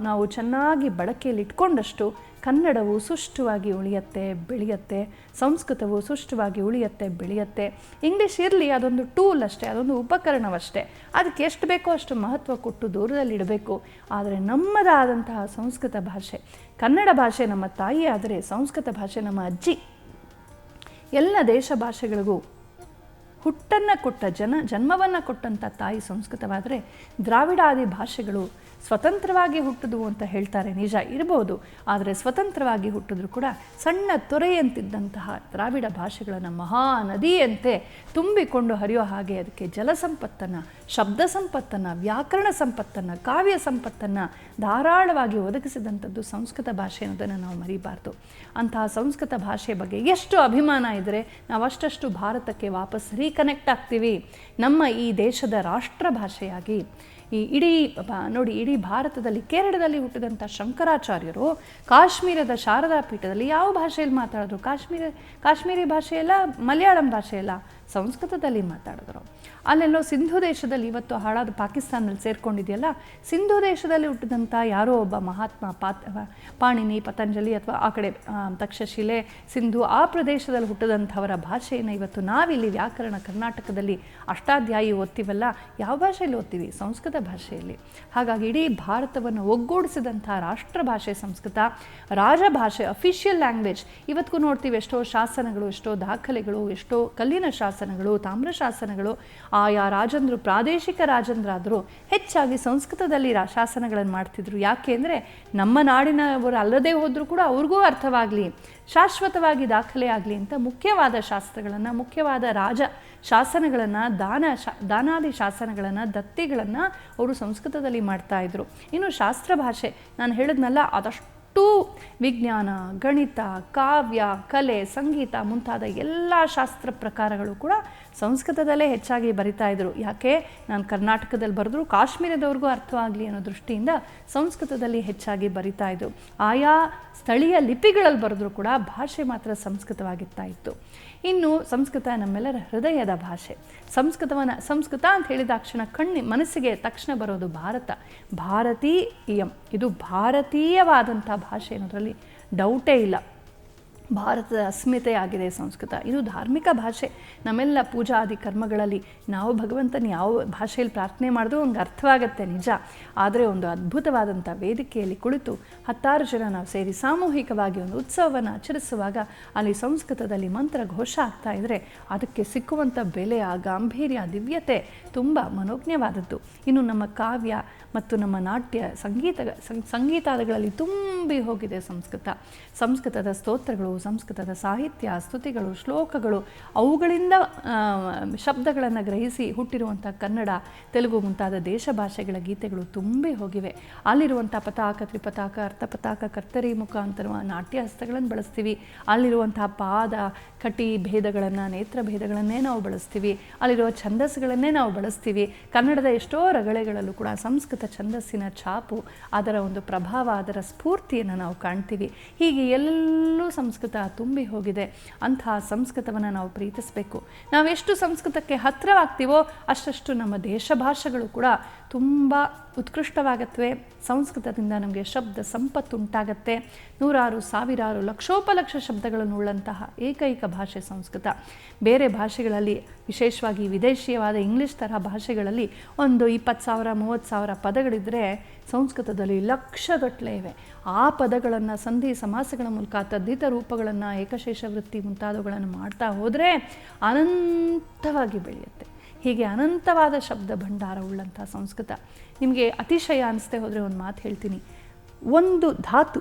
ನಾವು ಚೆನ್ನಾಗಿ ಬಳಕೆಯಲ್ಲಿ ಇಟ್ಕೊಂಡಷ್ಟು ಕನ್ನಡವು ಸುಷ್ಟವಾಗಿ ಉಳಿಯುತ್ತೆ, ಬೆಳೆಯುತ್ತೆ. ಸಂಸ್ಕೃತವು ಸುಷ್ಟವಾಗಿ ಉಳಿಯುತ್ತೆ, ಬೆಳೆಯುತ್ತೆ. ಇಂಗ್ಲೀಷ್ ಇರಲಿ, ಅದೊಂದು ಟೂಲ್ ಅಷ್ಟೇ, ಅದೊಂದು ಉಪಕರಣವಷ್ಟೇ. ಅದಕ್ಕೆ ಎಷ್ಟು ಬೇಕೋ ಅಷ್ಟು ಮಹತ್ವ ಕೊಟ್ಟು ದೂರದಲ್ಲಿಡಬೇಕು. ಆದರೆ ನಮ್ಮದಾದಂತಹ ಸಂಸ್ಕೃತ ಭಾಷೆ, ಕನ್ನಡ ಭಾಷೆ ನಮ್ಮ ತಾಯಿ ಆದರೆ ಸಂಸ್ಕೃತ ಭಾಷೆ ನಮ್ಮ ಅಜ್ಜಿ. ಎಲ್ಲ ದೇಶ ಭಾಷೆಗಳಿಗೂ ಹುಟ್ಟನ್ನು ಕೊಟ್ಟ ಜನ್ಮವನ್ನು ಕೊಟ್ಟಂಥ ತಾಯಿ ಸಂಸ್ಕೃತವಾದರೆ, ದ್ರಾವಿಡಾದಿ ಭಾಷೆಗಳು ಸ್ವತಂತ್ರವಾಗಿ ಹುಟ್ಟಿದ್ವು ಅಂತ ಹೇಳ್ತಾರೆ, ನಿಜ ಇರ್ಬೋದು. ಆದರೆ ಸ್ವತಂತ್ರವಾಗಿ ಹುಟ್ಟಿದ್ರು ಕೂಡ ಸಣ್ಣ ತೊರೆಯಂತಿದ್ದಂತಹ ದ್ರಾವಿಡ ಭಾಷೆಗಳನ್ನು ಮಹಾ ನದಿಯಂತೆ ತುಂಬಿಕೊಂಡು ಹರಿಯೋ ಹಾಗೆ ಅದಕ್ಕೆ ಜಲ ಸಂಪತ್ತನ್ನು, ಶಬ್ದ ಸಂಪತ್ತನ್ನು, ವ್ಯಾಕರಣ ಸಂಪತ್ತನ್ನು, ಕಾವ್ಯ ಸಂಪತ್ತನ್ನು ಧಾರಾಳವಾಗಿ ಒದಗಿಸಿದಂಥದ್ದು ಸಂಸ್ಕೃತ ಭಾಷೆ ಅನ್ನೋದನ್ನು ನಾವು ಮರಿಬಾರ್ದು. ಅಂತಹ ಸಂಸ್ಕೃತ ಭಾಷೆಯ ಬಗ್ಗೆ ಎಷ್ಟು ಅಭಿಮಾನ ಇದ್ದರೆ ನಾವು ಅಷ್ಟಷ್ಟು ಭಾರತಕ್ಕೆ ವಾಪಸ್ ರೀಕನೆಕ್ಟ್ ಆಗ್ತೀವಿ. ನಮ್ಮ ಈ ದೇಶದ ರಾಷ್ಟ್ರ ಭಾಷೆಯಾಗಿ ಈ ಇಡೀ ಭಾರತದಲ್ಲಿ, ಕೇರಳದಲ್ಲಿ ಹುಟ್ಟಿದಂಥ ಶಂಕರಾಚಾರ್ಯರು ಕಾಶ್ಮೀರದ ಶಾರದಾ ಪೀಠದಲ್ಲಿ ಯಾವ ಭಾಷೆಯಲ್ಲಿ ಮಾತಾಡಿದ್ರು? ಕಾಶ್ಮೀರಿ ಭಾಷೆಯಲ್ಲ, ಮಲಯಾಳಂ ಭಾಷೆಯಲ್ಲ, ಸಂಸ್ಕೃತದಲ್ಲಿ ಮಾತಾಡಿದ್ರು. ಅಲ್ಲೆಲ್ಲೋ ಸಿಂಧು ದೇಶದಲ್ಲಿ, ಇವತ್ತು ಹಾಳಾದ ಪಾಕಿಸ್ತಾನದಲ್ಲಿ ಸೇರ್ಕೊಂಡಿದೆಯಲ್ಲ, ಸಿಂಧು ದೇಶದಲ್ಲಿ ಹುಟ್ಟಿದಂಥ ಯಾರೋ ಒಬ್ಬ ಮಹಾತ್ಮ ಪಾಣಿನಿ, ಪತಂಜಲಿ ಅಥವಾ ಆ ಕಡೆ ತಕ್ಷಶಿಲೆ, ಸಿಂಧು ಆ ಪ್ರದೇಶದಲ್ಲಿ ಹುಟ್ಟಿದಂಥವರ ಭಾಷೆಯನ್ನು ಇವತ್ತು ನಾವಿಲ್ಲಿ ವ್ಯಾಕರಣ ಕರ್ನಾಟಕದಲ್ಲಿ ಅಷ್ಟಾಧ್ಯಾಯಿ ಓದ್ತೀವಲ್ಲ, ಯಾವ ಭಾಷೆಯಲ್ಲಿ ಓದ್ತೀವಿ? ಸಂಸ್ಕೃತ ಭಾಷೆಯಲ್ಲಿ. ಹಾಗಾಗಿ ಇಡೀ ಭಾರತವನ್ನು ಒಗ್ಗೂಡಿಸಿದಂಥ ರಾಷ್ಟ್ರ ಭಾಷೆ ಸಂಸ್ಕೃತ, ರಾಜಭಾಷೆ, ಅಫಿಷಿಯಲ್ ಲ್ಯಾಂಗ್ವೇಜ್. ಇವತ್ತಿಗೂ ನೋಡ್ತೀವಿ ಎಷ್ಟೋ ಶಾಸನಗಳು, ಎಷ್ಟೋ ದಾಖಲೆಗಳು, ಎಷ್ಟೋ ಕಲ್ಲಿನ ಶಾಸನಗಳು, ತಾಮ್ರ ಶಾಸನಗಳು. ಆಯಾ ರಾಜಂದರು ಪ್ರಾದೇಶಿಕ ರಾಜಂದ್ರಾದರೂ ಹೆಚ್ಚಾಗಿ ಸಂಸ್ಕೃತದಲ್ಲಿ ಶಾಸನಗಳನ್ನು ಮಾಡ್ತಿದ್ರು. ಯಾಕೆ ಅಂದರೆ ನಮ್ಮ ನಾಡಿನವರು ಅಲ್ಲದೆ ಹೋದರೂ ಕೂಡ ಅವ್ರಿಗೂ ಅರ್ಥವಾಗಲಿ, ಶಾಶ್ವತವಾಗಿ ದಾಖಲೆ ಆಗಲಿ ಅಂತ ಮುಖ್ಯವಾದ ಶಾಸ್ತ್ರಗಳನ್ನು, ಮುಖ್ಯವಾದ ರಾಜ ಶಾಸನಗಳನ್ನು, ದಾನಾದಿ ಶಾಸನಗಳನ್ನು, ದತ್ತಿಗಳನ್ನು ಅವರು ಸಂಸ್ಕೃತದಲ್ಲಿ ಮಾಡ್ತಾಯಿದ್ರು. ಇನ್ನು ಶಾಸ್ತ್ರ ಭಾಷೆ ನಾನು ಹೇಳಿದ್ನಲ್ಲ, ಅದಷ್ಟು ವಿಜ್ಞಾನ, ಗಣಿತ, ಕಾವ್ಯ, ಕಲೆ, ಸಂಗೀತ ಮುಂತಾದ ಎಲ್ಲ ಶಾಸ್ತ್ರ ಪ್ರಕಾರಗಳು ಕೂಡ ಸಂಸ್ಕೃತದಲ್ಲೇ ಹೆಚ್ಚಾಗಿ ಬರಿತಾ ಇದ್ರು. ಯಾಕೆ? ನಾನು ಕರ್ನಾಟಕದಲ್ಲಿ ಬರೆದ್ರು ಕಾಶ್ಮೀರದವ್ರಿಗೂ ಅರ್ಥವಾಗಲಿ ಅನ್ನೋ ದೃಷ್ಟಿಯಿಂದ ಸಂಸ್ಕೃತದಲ್ಲಿ ಹೆಚ್ಚಾಗಿ ಬರಿತಾ ಇದ್ರು. ಆಯಾ ಸ್ಥಳೀಯ ಲಿಪಿಗಳಲ್ಲಿ ಬರೆದ್ರೂ ಕೂಡ ಭಾಷೆ ಮಾತ್ರ ಸಂಸ್ಕೃತವಾಗಿರ್ತಾ ಇತ್ತು. ಇನ್ನು ಸಂಸ್ಕೃತ ನಮ್ಮೆಲ್ಲರ ಹೃದಯದ ಭಾಷೆ. ಸಂಸ್ಕೃತ ಅಂತ ಹೇಳಿದಾಕ್ಷಣ ಮನಸ್ಸಿಗೆ ತಕ್ಷಣ ಬರೋದು ಭಾರತ, ಭಾರತೀಯಂ. ಇದು ಭಾರತೀಯವಾದಂಥ ಭಾಷೆ ಅನ್ನೋದರಲ್ಲಿ ಡೌಟೇ ಇಲ್ಲ. ಭಾರತದ ಅಸ್ಮಿತೆ ಆಗಿದೆ ಸಂಸ್ಕೃತ. ಇದು ಧಾರ್ಮಿಕ ಭಾಷೆ. ನಮ್ಮೆಲ್ಲ ಪೂಜಾದಿ ಕರ್ಮಗಳಲ್ಲಿ ನಾವು ಭಗವಂತನ ಯಾವ ಭಾಷೆಯಲ್ಲಿ ಪ್ರಾರ್ಥನೆ ಮಾಡಿದ್ರೂ ಒಂದು ಅರ್ಥವಾಗತ್ತೆ ನಿಜ. ಆದರೆ ಒಂದು ಅದ್ಭುತವಾದಂಥ ವೇದಿಕೆಯಲ್ಲಿ ಕುಳಿತು 10 ಜನ ನಾವು ಸೇರಿ ಸಾಮೂಹಿಕವಾಗಿ ಒಂದು ಉತ್ಸವವನ್ನು ಆಚರಿಸುವಾಗ ಅಲ್ಲಿ ಸಂಸ್ಕೃತದಲ್ಲಿ ಮಂತ್ರ ಘೋಷ ಆಗ್ತಾ ಇದ್ದರೆ ಅದಕ್ಕೆ ಸಿಕ್ಕುವಂಥ ಬೆಲೆ, ಆ ಗಾಂಭೀರ್ಯ, ದಿವ್ಯತೆ ತುಂಬ ಮನೋಜ್ಞವಾದದ್ದು. ಇನ್ನು ನಮ್ಮ ಕಾವ್ಯ ಮತ್ತು ನಮ್ಮ ನಾಟ್ಯ ಸಂಗೀತಾದಿಗಳಲ್ಲಿ ತುಂಬಿ ಹೋಗಿದೆ ಸಂಸ್ಕೃತದ ಸ್ತೋತ್ರಗಳು, ಸಂಸ್ಕೃತದ ಸಾಹಿತ್ಯ, ಸ್ತುತಿಗಳು, ಶ್ಲೋಕಗಳು, ಅವುಗಳಿಂದ ಶಬ್ದಗಳನ್ನು ಗ್ರಹಿಸಿ ಹುಟ್ಟಿರುವಂಥ ಕನ್ನಡ, ತೆಲುಗು ಮುಂತಾದ ದೇಶ ಭಾಷೆಗಳ ಗೀತೆಗಳು ತುಂಬಿ ಹೋಗಿವೆ. ಅಲ್ಲಿರುವಂಥ ಪತಾಕ, ತ್ರಿಪತಾಕ, ಅರ್ಥಪತಾಕ, ಕರ್ತರಿ ಮುಖಾಂತರ ನಾಟ್ಯ ಹಸ್ತಗಳನ್ನು ಬಳಸ್ತೀವಿ. ಅಲ್ಲಿರುವಂಥ ಪಾದ, ಕಟಿ ಭೇದಗಳನ್ನು, ನೇತ್ರ ಭೇದಗಳನ್ನೇ ನಾವು ಬಳಸ್ತೀವಿ. ಅಲ್ಲಿರುವ ಛಂದಸ್ಸುಗಳನ್ನೇ ನಾವು ಬಳಸ್ತೀವಿ. ಕನ್ನಡದ ಎಷ್ಟೋ ರಗಳೆಗಳಲ್ಲೂ ಕೂಡ ಸಂಸ್ಕೃತ ಛಂದಸ್ಸಿನ ಛಾಪು, ಅದರ ಒಂದು ಪ್ರಭಾವ, ಅದರ ಸ್ಫೂರ್ತಿಯನ್ನು ನಾವು ಕಾಣ್ತೀವಿ. ಹೀಗೆ ಎಲ್ಲೂ ಸಂಸ್ಕೃತ ತುಂಬಿ ಹೋಗಿದೆ. ಅಂತಹ ಸಂಸ್ಕೃತವನ್ನು ನಾವು ಪ್ರೀತಿಸಬೇಕು. ನಾವೆಷ್ಟು ಸಂಸ್ಕೃತಕ್ಕೆ ಹತ್ತಿರವಾಗ್ತೀವೋ ಅಷ್ಟಷ್ಟು ನಮ್ಮ ದೇಶ ಭಾಷೆಗಳು ಕೂಡ ತುಂಬ ಉತ್ಕೃಷ್ಟವಾಗತ್ವೆ. ಸಂಸ್ಕೃತದಿಂದ ನಮಗೆ ಶಬ್ದ ಸಂಪತ್ತು ಉಂಟಾಗತ್ತೆ. ನೂರಾರು, ಸಾವಿರಾರು, ಲಕ್ಷೋಪಲಕ್ಷ ಶಬ್ದಗಳನ್ನು ಉಳ್ಳಂತಹ ಏಕೈಕ ಭಾಷೆ ಸಂಸ್ಕೃತ. ಬೇರೆ ಭಾಷೆಗಳಲ್ಲಿ, ವಿಶೇಷವಾಗಿ ವಿದೇಶೀಯವಾದ ಇಂಗ್ಲೀಷ್ ತರಹ ಭಾಷೆಗಳಲ್ಲಿ ಒಂದು 20,000 30,000 ಪದಗಳಿದ್ದರೆ ಸಂಸ್ಕೃತದಲ್ಲಿ ಲಕ್ಷಗಟ್ಟಲೆ ಇವೆ. ಆ ಪದಗಳನ್ನು ಸಂಧಿ ಸಮಾಸಗಳ ಮೂಲಕ, ತದ್ದಿತ ರೂಪಗಳನ್ನು, ಏಕಶೇಷ ವೃತ್ತಿ ಮುಂತಾದವುಗಳನ್ನು ಮಾಡ್ತಾ ಹೋದರೆ ಅನಂತವಾಗಿ ಬೆಳೆಯುತ್ತೆ. ಹೀಗೆ ಅನಂತವಾದ ಶಬ್ದ ಭಂಡಾರ ಉಳ್ಳಂಥ ಸಂಸ್ಕೃತ. ನಿಮಗೆ ಅತಿಶಯ ಅನಿಸ್ತೆ ಹೋದರೆ ಒಂದು ಮಾತು ಹೇಳ್ತೀನಿ. ಒಂದು ಧಾತು,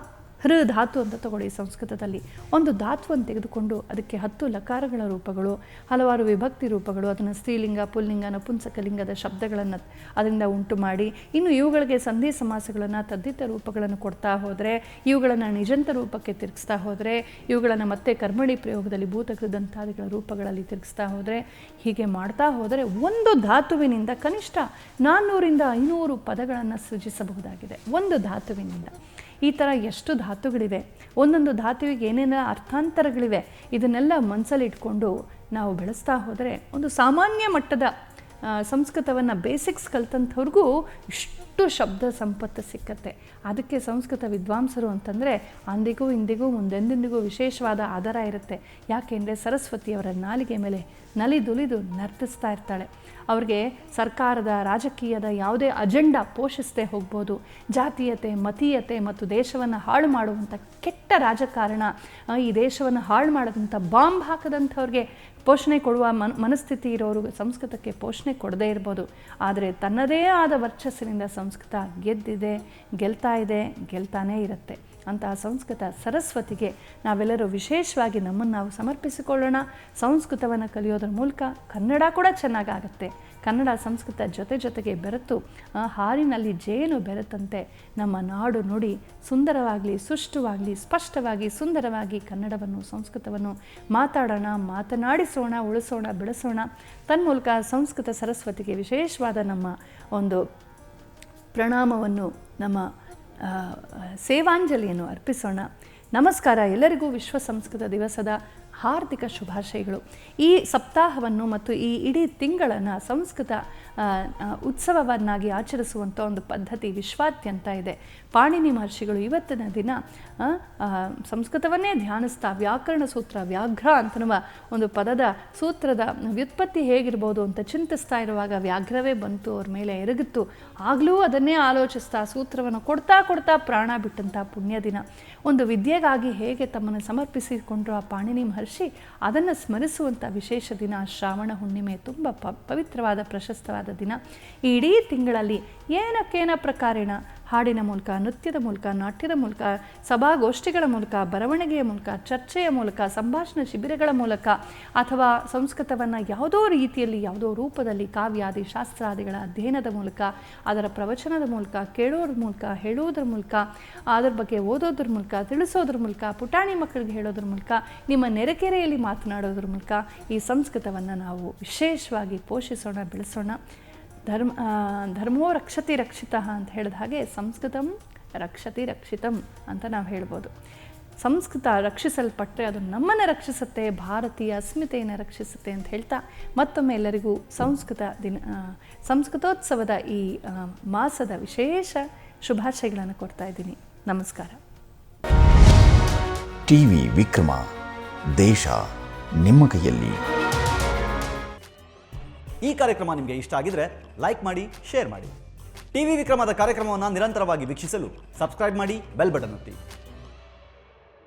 ಧಾತು ಅಂತ ತಗೊಳ್ಳಿ. ಸಂಸ್ಕೃತದಲ್ಲಿ ಒಂದು ಧಾತುವನ್ನು ತೆಗೆದುಕೊಂಡು ಅದಕ್ಕೆ 10 ಲಕಾರಗಳ ರೂಪಗಳು, ಹಲವಾರು ವಿಭಕ್ತಿ ರೂಪಗಳು, ಅದನ್ನು ಸ್ತ್ರೀಲಿಂಗ, ಪುಲ್ಲಿಂಗ, ನಪುಂಸಕಲಿಂಗದ ಶಬ್ದಗಳನ್ನು ಅದರಿಂದ ಉಂಟು ಮಾಡಿ, ಇನ್ನು ಇವುಗಳಿಗೆ ಸಂಧಿ ಸಮಾಸಗಳನ್ನು, ತದ್ದಿತ ರೂಪಗಳನ್ನು ಕೊಡ್ತಾ ಹೋದರೆ, ಇವುಗಳನ್ನು ನಿಜಂತ ರೂಪಕ್ಕೆ ತಿರುಗಿಸ್ತಾ ಹೋದರೆ, ಇವುಗಳನ್ನು ಮತ್ತೆ ಕರ್ಮಣಿ ಪ್ರಯೋಗದಲ್ಲಿ ಭೂತಕೃದಂತಾದಿಗಳ ರೂಪಗಳಲ್ಲಿ ತಿರುಗಿಸ್ತಾ ಹೋದರೆ, ಹೀಗೆ ಮಾಡ್ತಾ ಹೋದರೆ ಒಂದು ಧಾತುವಿನಿಂದ ಕನಿಷ್ಠ 400ರಿಂದ 500 ಪದಗಳನ್ನು ಸೃಜಿಸಬಹುದಾಗಿದೆ. ಒಂದು ಧಾತುವಿನಿಂದ. ಈ ಥರ ಎಷ್ಟು ಧಾತುಗಳಿವೆ, ಒಂದೊಂದು ಧಾತುವಿಗೆ ಏನೇನೋ ಅರ್ಥಾಂತರಗಳಿವೆ. ಇದನ್ನೆಲ್ಲ ಮನಸ್ಸಲ್ಲಿಟ್ಕೊಂಡು ನಾವು ಬೆಳೆಸ್ತಾ ಹೋದರೆ ಒಂದು ಸಾಮಾನ್ಯ ಮಟ್ಟದ ಸಂಸ್ಕೃತವನ್ನು ಬೇಸಿಕ್ಸ್ ಕಲ್ತಂಥವ್ರಿಗೂ ಇಷ್ಟು ಶಬ್ದ ಸಂಪತ್ತು ಸಿಕ್ಕತ್ತೆ. ಅದಕ್ಕೆ ಸಂಸ್ಕೃತ ವಿದ್ವಾಂಸರು ಅಂತಂದರೆ ಅಂದಿಗೂ ಇಂದಿಗೂ ಮುಂದೆಂದೆಂದಿಗೂ ವಿಶೇಷವಾದ ಆಧಾರ ಇರುತ್ತೆ. ಯಾಕೆಂದರೆ ಸರಸ್ವತಿಯವರ ನಾಲಿಗೆ ಮೇಲೆ ನಲಿದುಲಿದು ನರ್ತಿಸ್ತಾ ಇರ್ತಾಳೆ. ಅವ್ರಿಗೆ ಸರ್ಕಾರದ, ರಾಜಕೀಯದ ಯಾವುದೇ ಅಜೆಂಡಾ ಪೋಷಿಸದೆ ಹೋಗ್ಬೋದು. ಜಾತೀಯತೆ, ಮತೀಯತೆ ಮತ್ತು ದೇಶವನ್ನು ಹಾಳು ಮಾಡುವಂಥ ಕೆಟ್ಟ ರಾಜಕಾರಣ, ಈ ದೇಶವನ್ನು ಹಾಳು ಮಾಡೋದಂಥ ಬಾಂಬ್ ಹಾಕದಂಥವ್ರಿಗೆ ಪೋಷಣೆ ಕೊಡುವ ಮನಸ್ಥಿತಿ ಇರೋರು ಸಂಸ್ಕೃತಕ್ಕೆ ಪೋಷಣೆ ಕೊಡದೇ ಇರ್ಬೋದು. ಆದರೆ ತನ್ನದೇ ಆದ ವರ್ಚಸ್ಸಿನಿಂದ ಸಂಸ್ಕೃತ ಗೆದ್ದಿದೆ, ಗೆಲ್ತಾ ಇದೆ, ಗೆಲ್ತಾನೇ ಇರುತ್ತೆ. ಅಂತಹ ಸಂಸ್ಕೃತ ಸರಸ್ವತಿಗೆ ನಾವೆಲ್ಲರೂ ವಿಶೇಷವಾಗಿ ನಮ್ಮನ್ನು ನಾವು ಸಮರ್ಪಿಸಿಕೊಳ್ಳೋಣ. ಸಂಸ್ಕೃತವನ್ನು ಕಲಿಯೋದ್ರ ಮೂಲಕ ಕನ್ನಡ ಕೂಡ ಚೆನ್ನಾಗಾಗತ್ತೆ. ಕನ್ನಡ ಸಂಸ್ಕೃತ ಜೊತೆಗೆ ಬೆರೆತು ಹಾಲಿನಲ್ಲಿ ಜೇನು ಬೆರೆತಂತೆ ನಮ್ಮ ನಾಡು ನುಡಿ ಸುಂದರವಾಗಲಿ, ಸುಷ್ಟವಾಗಲಿ, ಸ್ಪಷ್ಟವಾಗಿ, ಸುಂದರವಾಗಿ ಕನ್ನಡವನ್ನು, ಸಂಸ್ಕೃತವನ್ನು ಮಾತಾಡೋಣ, ಮಾತನಾಡಿಸೋಣ, ಉಳಿಸೋಣ, ಬೆಳೆಸೋಣ. ತನ್ಮೂಲಕ ಸಂಸ್ಕೃತ ಸರಸ್ವತಿಗೆ ವಿಶೇಷವಾದ ನಮ್ಮ ಒಂದು ಪ್ರಣಾಮವನ್ನು, ನಮ್ಮ ಸೇವಾಂಜಲಿಯನ್ನು ಅರ್ಪಿಸೋಣ. ನಮಸ್ಕಾರ. ಎಲ್ಲರಿಗೂ ವಿಶ್ವ ಸಂಸ್ಕೃತ ದಿವಸದ ಹಾರ್ದಿಕ ಶುಭಾಶಯಗಳು. ಈ ಸಪ್ತಾಹವನ್ನು ಮತ್ತು ಈ ಇಡೀ ತಿಂಗಳನ್ನು ಸಂಸ್ಕೃತ ಉತ್ಸವವನ್ನಾಗಿ ಆಚರಿಸುವಂಥ ಒಂದು ಪದ್ಧತಿ ವಿಶ್ವಾದ್ಯಂತ ಇದೆ. ಪಾಣಿನಿ ಮಹರ್ಷಿಗಳು ಇವತ್ತಿನ ದಿನ ಸಂಸ್ಕೃತವನ್ನೇ ಧ್ಯಾನಿಸ್ತಾ ವ್ಯಾಕರಣ ಸೂತ್ರ, ವ್ಯಾಘ್ರ ಅಂತನ್ನುವ ಒಂದು ಪದದ ಸೂತ್ರದ ವ್ಯುತ್ಪತ್ತಿ ಹೇಗಿರ್ಬೋದು ಅಂತ ಚಿಂತಿಸ್ತಾ ಇರುವಾಗ ವ್ಯಾಘ್ರವೇ ಬಂತು, ಅವ್ರ ಮೇಲೆ ಎರಗಿತ್ತು. ಆಗಲೂ ಅದನ್ನೇ ಆಲೋಚಿಸ್ತಾ ಸೂತ್ರವನ್ನು ಕೊಡ್ತಾ ಪ್ರಾಣ ಬಿಟ್ಟಂಥ ಪುಣ್ಯ ದಿನ. ಒಂದು ವಿದ್ಯೆಗಾಗಿ ಹೇಗೆ ತಮ್ಮನ್ನು ಸಮರ್ಪಿಸಿಕೊಂಡ್ರು ಆ ಪಾಣಿನಿ ಮಹರ್ಷಿ, ಅದನ್ನು ಸ್ಮರಿಸುವಂಥ ವಿಶೇಷ ದಿನ ಶ್ರಾವಣ ಹುಣ್ಣಿಮೆ. ತುಂಬ ಪವಿತ್ರವಾದ, ಪ್ರಶಸ್ತವಾದ ದಿನ. ಈ ಇಡೀ ತಿಂಗಳಲ್ಲಿ ಏನಕ್ಕೇನ ಪ್ರಕಾರೇಣ ಹಾಡಿನ ಮೂಲಕ, ನೃತ್ಯದ ಮೂಲಕ, ನಾಟ್ಯದ ಮೂಲಕ, ಸಭಾಗೋಷ್ಠಿಗಳ ಮೂಲಕ, ಬರವಣಿಗೆಯ ಮೂಲಕ, ಚರ್ಚೆಯ ಮೂಲಕ, ಸಂಭಾಷಣಾ ಶಿಬಿರಗಳ ಮೂಲಕ, ಅಥವಾ ಸಂಸ್ಕೃತವನ್ನು ಯಾವುದೋ ರೀತಿಯಲ್ಲಿ ಯಾವುದೋ ರೂಪದಲ್ಲಿ ಕಾವ್ಯಾದಿ ಶಾಸ್ತ್ರಾದಿಗಳ ಅಧ್ಯಯನದ ಮೂಲಕ, ಅದರ ಪ್ರವಚನದ ಮೂಲಕ, ಕೇಳೋದ್ರ ಮೂಲಕ, ಹೇಳೋದ್ರ ಮೂಲಕ, ಅದರ ಬಗ್ಗೆ ಓದೋದ್ರ ಮೂಲಕ, ತಿಳಿಸೋದ್ರ ಮೂಲಕ, ಪುಟಾಣಿ ಮಕ್ಕಳಿಗೆ ಹೇಳೋದ್ರ ಮೂಲಕ, ನಿಮ್ಮ ನೆರೆಕೆರೆಯಲ್ಲಿ ಮಾತನಾಡೋದ್ರ ಮೂಲಕ ಈ ಸಂಸ್ಕೃತವನ್ನು ನಾವು ವಿಶೇಷವಾಗಿ ಪೋಷಿಸೋಣ, ಬೆಳೆಸೋಣ. ಧರ್ಮೋ ರಕ್ಷತಿ ರಕ್ಷಿತಃ ಅಂತ ಹೇಳಿದ ಹಾಗೆ ಸಂಸ್ಕೃತಂ ರಕ್ಷತಿ ರಕ್ಷಿತಂ ಅಂತ ನಾವು ಹೇಳ್ಬೋದು. ಸಂಸ್ಕೃತ ರಕ್ಷಿಸಲ್ಪಟ್ಟರೆ ಅದು ನಮ್ಮನ್ನು ರಕ್ಷಿಸುತ್ತೆ, ಭಾರತೀಯ ಅಸ್ಮಿತೆಯನ್ನು ರಕ್ಷಿಸುತ್ತೆ ಅಂತ ಹೇಳ್ತಾ ಮತ್ತೊಮ್ಮೆ ಎಲ್ಲರಿಗೂ ಸಂಸ್ಕೃತೋತ್ಸವದ ಈ ಮಾಸದ ವಿಶೇಷ ಶುಭಾಶಯಗಳನ್ನು ಕೊಡ್ತಾ ಇದ್ದೀನಿ. ನಮಸ್ಕಾರ. ಟಿವಿ ವಿಕ್ರಮ, ದೇಶ ನಿಮ್ಮ ಕೈಯಲ್ಲಿ. ಈ ಕಾರ್ಯಕ್ರಮ ನಿಮಗೆ ಇಷ್ಟ ಆಗಿದ್ರೆ ಲೈಕ್ ಮಾಡಿ, ಶೇರ್ ಮಾಡಿ. ಟಿವಿ ವಿಕ್ರಮದ ಕಾರ್ಯಕ್ರಮವನ್ನು ನಿರಂತರವಾಗಿ ವೀಕ್ಷಿಸಲು ಸಬ್ಸ್ಕ್ರೈಬ್ ಮಾಡಿ, ಬೆಲ್ ಬಟನ್ ಒತ್ತಿ.